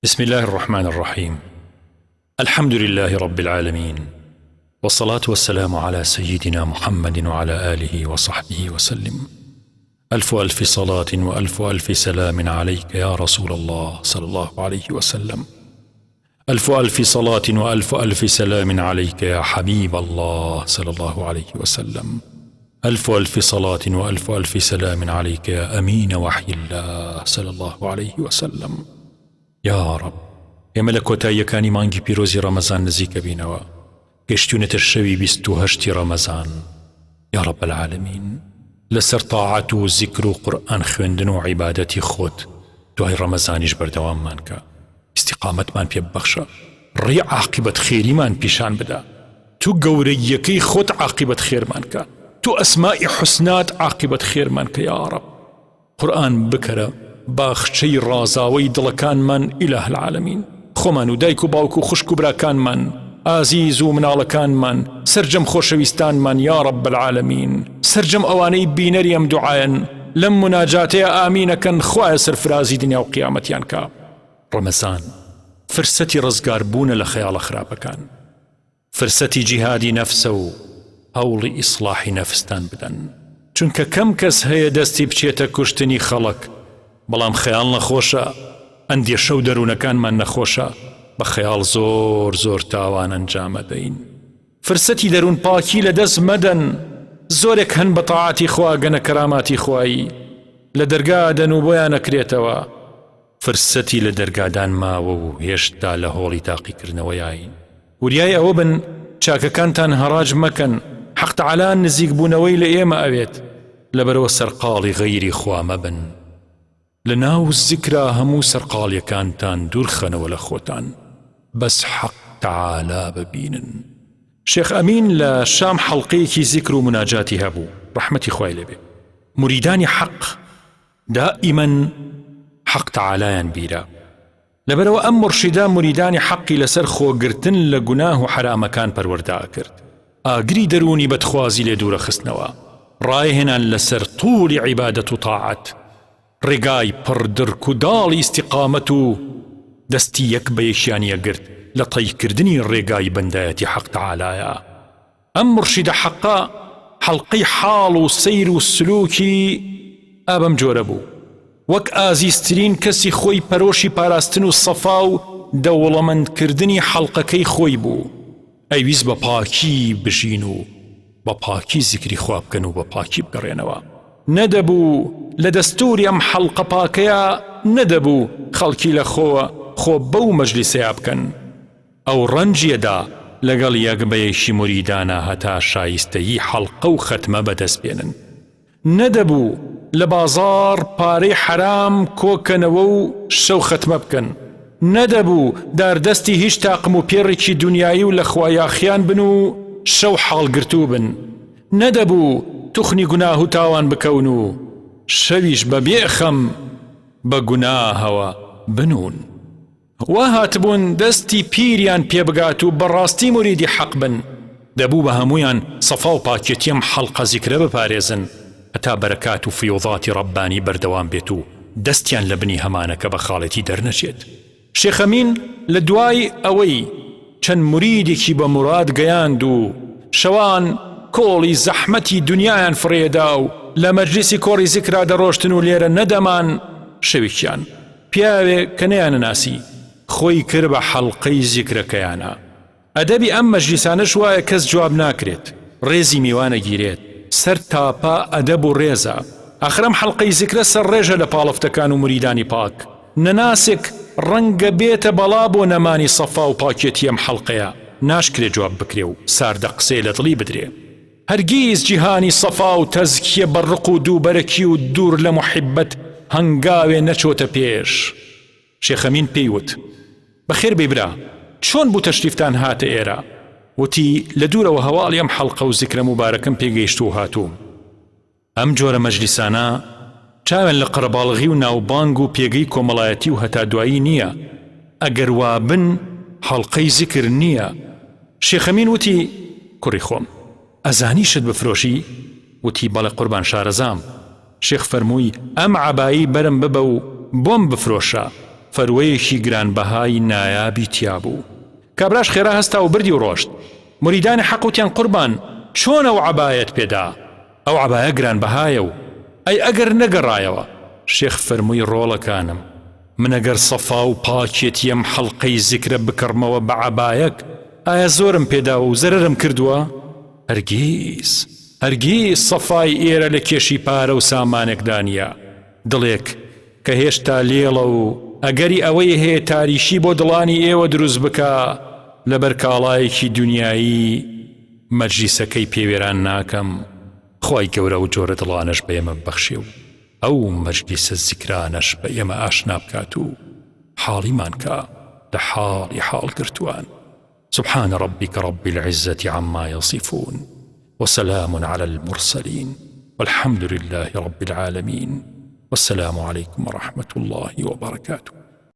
بسم الله الرحمن الرحيم. الحمد لله رب العالمين، والصلاة والسلام على سيدنا محمد وعلى آله وصحبه وسلم. ألف ألف صلاة وألف ألف سلام عليك يا رسول الله صلى الله عليه وسلم. ألف ألف صلاة وألف ألف سلام عليك يا حبيب الله صلى الله عليه وسلم. ألف ألف صلاة وألف ألف سلام عليك يا أمين وحي الله صلى الله عليه وسلم. يا رب ئێمە لە کۆتاییەکانی مانگی پیرۆزی ڕەمەزان نزیکە بینەوە، گەیشتوونەتە شەوی 28 ڕەمەزان. یا رب العالمین، لەسەر تاعەت و زیکر و قورئان خوێندن و عیبادەتی خۆت دوای ڕەمەزانیش بەردەواممان کە، استیقامەتمان پێ ببەخشە، ڕێی عاقبەت خێریمان پیشان بدە، تو گەورەیەکەی خۆت عاقبەت خێرمان کە، تو ئەسمائی حوسنات عاقبەت خێرمان کە یا رب. قورئان بکەرە باخچەی ڕازاوەی دڵەکانمان ئیلاහ العالمین، خۆمان و دایک و باوک و خوشک و براکانمان، ئازیز و مناڵەکانمان، سەرجەم خۆشەویستانمان یا رب العالمین، سەرجەم ئەوانەی بینەری ئەم دوعایەن لەم مناجاتەیە ئامینەکەن، خوایە سەرفرازی دنیا و قیامەتیان کە. ڕەمەزان فرسەتی ڕزگاربوونە لە خەیاڵە خراپەکان، فرسەتی جیهادی نەفسە و هەوڵی ئیسلاحی نەفستان بدەن، چونکە کەم کەس هەیە دەستی بچێتە کوشتنی خەڵک، بەڵام خەیاڵ نەخۆشە، ئەندێشە و دەروونەکانمان نەخۆشە، بە خەیاڵ زۆر زۆر تاوان ئەنجامە دەین. فرسەتی دەروون پاکی لە دەست مەدەن، زۆرێک هەن بە تاعاتی خوا گەنە کەراماتی خوایی لە دەرگا دەن و بۆیان نەکرێتەوە. فرسەتی لە دەرگادان ماوە و هێشتا لە هۆڵی تاقیکردنەوەیین. وریای ئەوە بن چاکەکانتان هەڕاج مەکەن، حەق تەعالا نزیک بوونەوەی لە ئێمە ئەوێت، لەبەرەوە سەرقاڵی غەیری خوا مەبن. لەناو زیکرا هەموو سەرقاڵیەکانتان دوورخەنەوە لە خۆتان، بەس حەق تەعالا ببینن. شێخ ئەمین لە شام حەڵقەیەکی زیکر و مناجاتی هەبوو، ڕەحمەتی خوای لێبێ. موریدانی حەق دائیمەن حەق تەعالایان بیرە، لەبەرەوە ئەم مرشیدا موریدانی حەقی لەسەر خۆگرتن لە گوناه و حرامەکان پەروەردا کرد، ئاگری دەرونی بەدخوازی لێ دوورە خستنەوە، ڕایهێنان لەسەر طوڵی عیبادەت و تاعەت، ڕێگای پڕدرک و داڵی ئیستیقامەت و دەستی یەک بە یەکیانیە گرت لە تەیکردنی ڕێگای بەندایەتی حەق تەعالایە. ئەم مرشیدە حەقا حەڵقەی حاڵ و سەیر و سلووکی ئابەم جۆرە بوو، وەک ئازیزترین کەسی خۆی پەرۆشی پاراستن و سەفا و دەوڵەمەندکردنی حەڵقەکەی خۆی بوو. ئەیویست بە پاکی بژین و بە پاکی زیکری خوا بکەن و بە پاکی بگەڕێنەوە. نەدەبوو لە دەستوری ئەم حەڵقە پاکەیە، نەدەبوو خەڵکی لە خۆ بەو مەجلیسەیە بکەن. ئەو ڕەنجیەدا لەگەڵ یەک بەیەکی موریدانە هەتا شایستەیی حەڵقە و خەتمە بەدەست بێنن. نەدەبوو لە بازاڕ پارەی حرام کۆکەنەوە و شەو خەتمە بکەن. نەدەبوو داردەستی هیچ تاقم و پێڕێکی دنیایی و لە خوایاخیان بن و شەو حاڵگرتوو بن. نەدەبوو توخنی گوناه و تاوان بکەون و شەویش بە بێخەم بە گوناهەوە بنون. وا هاتبوون دەستی پیریان پێبگات و بەڕاستی موریدی حەق بن، دەبوو بە هەمویان سەفا و پاکێتی ئەم حەڵقە زیکرە بپارێزن هەتا بەرەکات و فیوضاتی ڕەبانی بەردەوام بێت و دەستیان لە بنی هەمانەکە بە خاڵەتی دەرنەچێت. شێخ ئەمین لە دوای ئەوەی چەند موریدێکی بە موراد گەیاند و شەوان کۆڵی زەحمەتی دنیایان فڕێدا و لە مەجلیسی کۆڕی زیکرا دەڕۆشتن و لێرە نەدەمان، شەوێکیان پیاوێ کە نەیانەناسی خۆی کرد بە حەڵقەی زیکرەکەیانە. ئەدەبی ئەم مەجلیسانەش وایە کەس جواب ناکرێت، ڕێزی میوانە گیرێت، سەر تاپا ئەدەب و ڕێزە. ئاخرەم حەڵقەی زیکرە سەر ڕێژە لە پاڵەفتەکان و موریدانی پاک. نەناسێک ڕەنگە بێتە بەڵا بۆ نەمانی سەفا و پاکێتی ئەم حەڵقەیە، ناشکرێ جواب بکرێ و ساردە قسەی لە دڵی بدرێ. هەرگیز جیهانی سەفا و تەزکیە بەڕق و دووبەرەکی و دوور لە محیبەت هەنگاوێ نەچۆتە پێش. شێخ ئەمین پێیوت بەخێر بێبرا، چۆن بوو تەشریفتان هاتە ئێرە؟ وتی لە دوورەوە هەواڵی ئەم حەڵقە و زیکرە مبارەکەم پێگەیشت و هاتووم. ئەم جۆرە مەجلیسانە چاوێن لە قەرەباڵغی و ناوبانگ و پێگەی کۆمەڵایەتی و هەتا دوایی نییە، ئەگەر وابن حەڵقەی زیکر نییە. شێخ ئەمین وتی کوڕی خۆم ئەزانی شت بفرۆشی؟ وتی بەڵێ قوربان شارەزام. شێخ فەرمووی ئەم عەبایی بەرم ببە و بۆم بفرۆشە، فەروەیەکی گرانبەهای نایابی تیا بوو. کابراش خێرا هەستا و بردی و ڕۆشت. مریدانی حەق وتیان قوربان چۆن ئەو عەبایەت پێدا؟ ئەو عەبایە گرانبەهایە و ئەی ئەگەر نەگەڕایەوە. شێخ فەرمووی ڕۆڵەکانم، من ئەگەر سەفا و پاکێتیم حەڵقەی زیکرە بکڕمەوە بە عەبایەک، ئایا زۆرم پێداوە و زەرەرم کردووە؟ هەرگیز سەفای ئێرە لە کێشی پارە و سامانێکدا نییە. دڵێک کە هێشتا لێڵە و ئەگەری ئەوەی هەیە تاریشی بۆ دڵانی ئێوە دروست بکە، لەبەر کاڵایەکی دنیایی مەجلیسەکەی پێوێران ناکەم. خوای گەورە و جۆرە دڵانەش بە ئێمە ببەخشێ و ئەو مەجلیسە زیکرانەش بە ئێمە ئاشنا بکات و حاڵیمان کە لە حاڵی حاڵگرتووان. سبحان ربك رب العزة عما يصفون وسلام على المرسلين والحمد لله رب العالمين والسلام عليكم ورحمة الله وبركاته.